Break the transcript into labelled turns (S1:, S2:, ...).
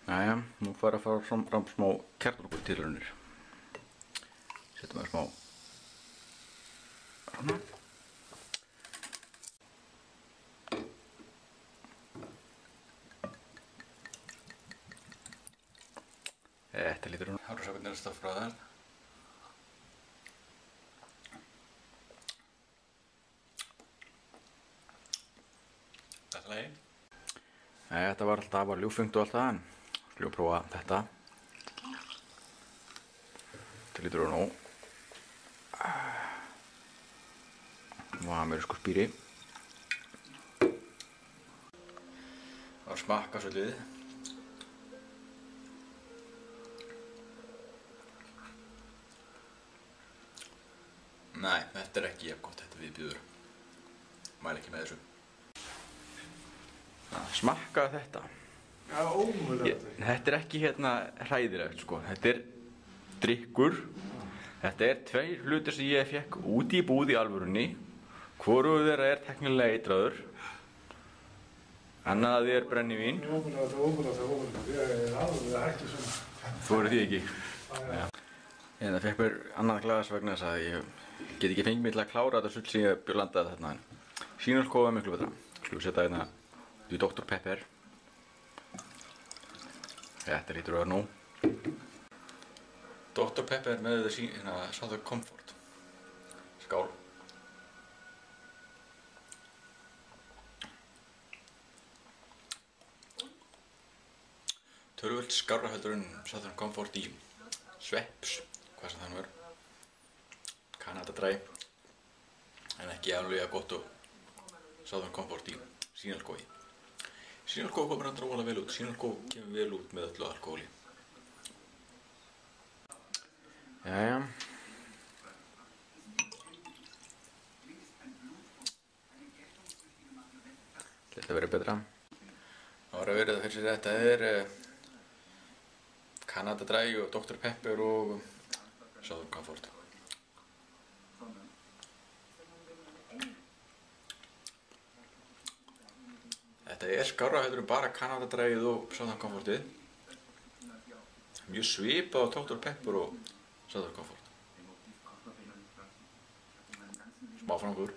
S1: Jæja, nú fara að fara fram smá kjarnorkutilraunir. Setjum að smá svona. Þetta lítur hún. Hársakarnir að stafnfræðar. Þetta lagi. Þetta var alltaf ljúffengt og allt það, en skulum prófa þetta. Þetta lítur hún nú. Nú hafa mér sko spýri. Það var smakka svolítið. Nei, þetta er ekki jafn gott, þetta viðbjóður. Mæli ekki með þessu. Smakka þetta.
S2: Já, ómögulegt.
S1: Þetta er ekki hræðilegt sko. Þetta er drykkur. Þetta er 2 hlutir sem ég fekk út í búð í alvörunni. Hvorugur þeirra er teknilega eitraður. Annað að því er brennivín.
S2: Ómögulegt. Ég er alveg hættur svona.
S1: Þú eru því ekki? Já. Ég fekk mér annað glas vegna þess að ég get ekki fengið mig til að klára þetta sull sem ég blandaði þarna. Sínalkófa er miklu betra. Skulum setja hérna í Dr. Pepper. Þetta lítur að vera nú. Dr. Pepper með Southern Comfort. Skál. Töluvert skárra heldur en Southern Comfort í Schweppes, hvað sem það nú er. Canada Dry. En ekki alveg gott og Southern Comfort í sínalkói. Sínalkói komur andra óalega vel út. Sínalkói kemur vel út með öllu alkóhóli. Jæja. Þetta verður betra. Það var að verið fyrir sér þetta er Canada Dry og Dr. Pepper og Southern Comfort. Þetta er skárra heldur en bara Canada Dryið og Southern Comfortið. Mjög svipað á Dr. Pepper og Southern Comfort. Smá framför.